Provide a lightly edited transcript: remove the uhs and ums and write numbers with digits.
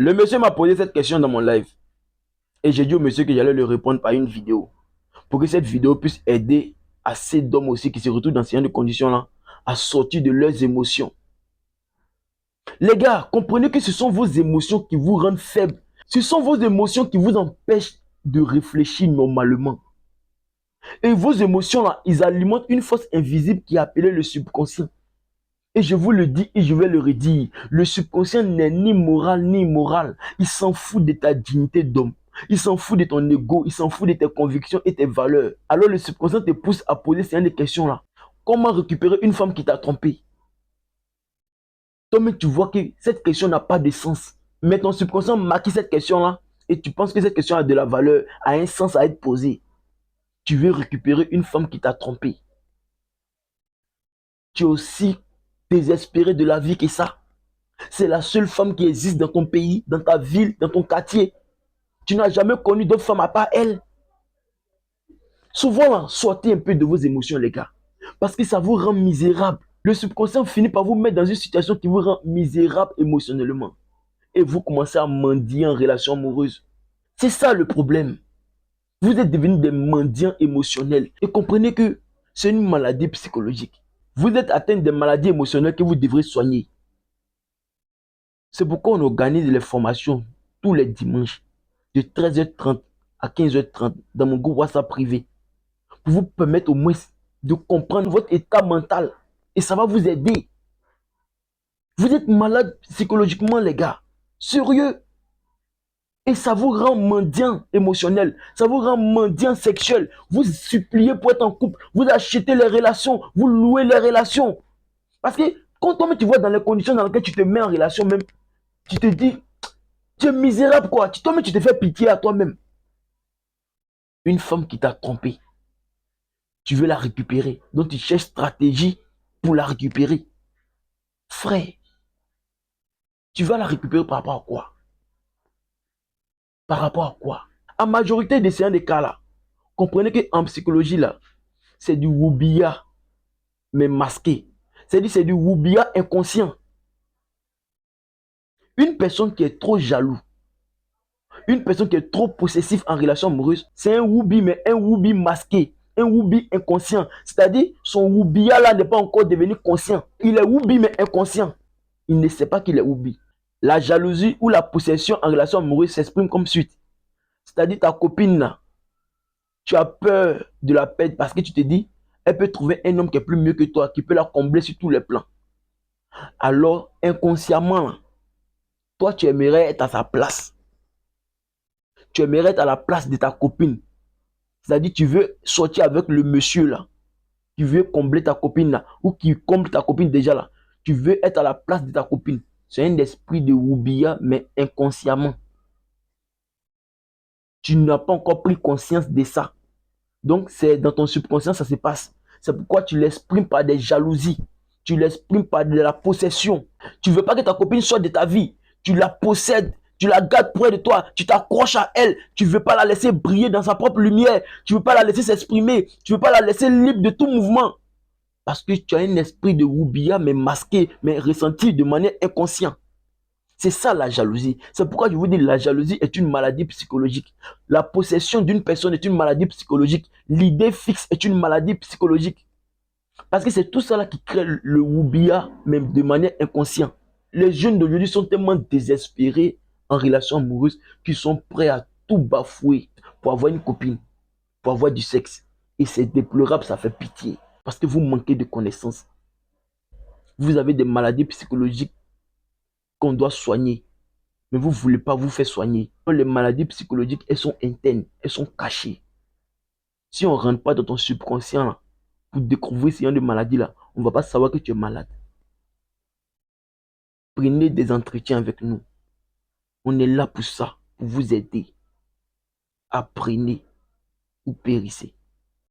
Le monsieur m'a posé cette question dans mon live. Et j'ai dit au monsieur que j'allais lui répondre par une vidéo. Pour que cette vidéo puisse aider assez d'hommes aussi qui se retrouvent dans ces genre de conditions-là à sortir de leurs émotions. Les gars, comprenez que ce sont vos émotions qui vous rendent faibles. Ce sont vos émotions qui vous empêchent de réfléchir normalement. Et vos émotions-là, ils alimentent une force invisible qui est appelée le subconscient. Et je vous le dis et je vais le redire. Le subconscient n'est ni moral ni immoral. Il s'en fout de ta dignité d'homme. Il s'en fout de ton ego. Il s'en fout de tes convictions et tes valeurs. Alors le subconscient te pousse à poser ces questions-là. Comment récupérer une femme qui t'a trompé? Toi-même, tu vois que cette question n'a pas de sens. Mais ton subconscient marque cette question-là et tu penses que cette question a de la valeur, a un sens à être posée. Tu veux récupérer une femme qui t'a trompé. Tu es aussi désespéré de la vie que ça. C'est la seule femme qui existe dans ton pays, dans ta ville, dans ton quartier. Tu n'as jamais connu d'autre femme à part elle. Souvent, sortez un peu de vos émotions, les gars. Parce que ça vous rend misérable. Le subconscient finit par vous mettre dans une situation qui vous rend misérable émotionnellement. Et vous commencez à mendier en relation amoureuse. C'est ça le problème. Vous êtes devenus des mendiants émotionnels. Et comprenez que c'est une maladie psychologique. Vous êtes atteint de maladies émotionnelles que vous devrez soigner. C'est pourquoi on organise les formations tous les dimanches de 13h30 à 15h30 dans mon groupe WhatsApp privé pour vous permettre au moins de comprendre votre état mental et ça va vous aider. Vous êtes malade psychologiquement, les gars. Sérieux. Et ça vous rend mendiant émotionnel. Ça vous rend mendiant sexuel. Vous suppliez pour être en couple. Vous achetez les relations. Vous louez les relations. Parce que quand toi-même tu vois dans les conditions dans lesquelles tu te mets en relation même, tu te dis, tu es misérable quoi. Toi-même tu te fais pitié à toi-même. Une femme qui t'a trompé, tu veux la récupérer. Donc tu cherches stratégie pour la récupérer. Frère, tu vas la récupérer par rapport à quoi? Par rapport à quoi? En majorité de ces cas-là, comprenez qu'en psychologie, là, c'est du woubia, mais masqué. C'est-à-dire c'est du woubia inconscient. Une personne qui est trop jaloux, une personne qui est trop possessive en relation amoureuse, c'est un woubi, mais un woubi masqué, un woubi inconscient. C'est-à-dire, son woubia là n'est pas encore devenu conscient. Il est woubi, mais inconscient. Il ne sait pas qu'il est woubi. La jalousie ou la possession en relation amoureuse s'exprime comme suite. C'est-à-dire, ta copine là, tu as peur de la perdre parce que tu te dis, elle peut trouver un homme qui est plus mieux que toi, qui peut la combler sur tous les plans. Alors, inconsciemment, toi, tu aimerais être à sa place. Tu aimerais être à la place de ta copine. C'est-à-dire, tu veux sortir avec le monsieur là. Tu veux combler ta copine là. Ou qui comble ta copine déjà là. Tu veux être à la place de ta copine. C'est un esprit de Wubia, mais inconsciemment. Tu n'as pas encore pris conscience de ça. Donc, c'est dans ton subconscient, ça se passe. C'est pourquoi tu l'exprimes par des jalousies. Tu l'exprimes par de la possession. Tu ne veux pas que ta copine sorte de ta vie. Tu la possèdes. Tu la gardes près de toi. Tu t'accroches à elle. Tu ne veux pas la laisser briller dans sa propre lumière. Tu ne veux pas la laisser s'exprimer. Tu ne veux pas la laisser libre de tout mouvement. Parce que tu as un esprit de Wubia, mais masqué, mais ressenti de manière inconsciente. C'est ça la jalousie. C'est pourquoi je vous dis la jalousie est une maladie psychologique. La possession d'une personne est une maladie psychologique. L'idée fixe est une maladie psychologique. Parce que c'est tout ça là qui crée le Wubia, même de manière inconsciente. Les jeunes d'aujourd'hui sont tellement désespérés en relation amoureuse qu'ils sont prêts à tout bafouer pour avoir une copine, pour avoir du sexe. Et c'est déplorable, ça fait pitié. Parce que vous manquez de connaissances. Vous avez des maladies psychologiques qu'on doit soigner. Mais vous ne voulez pas vous faire soigner. Les maladies psychologiques, elles sont internes, elles sont cachées. Si on ne rentre pas dans ton subconscient là, pour découvrir ce genre de maladie-là, on ne va pas savoir que tu es malade. Prenez des entretiens avec nous. On est là pour ça, pour vous aider. Apprenez ou périssez.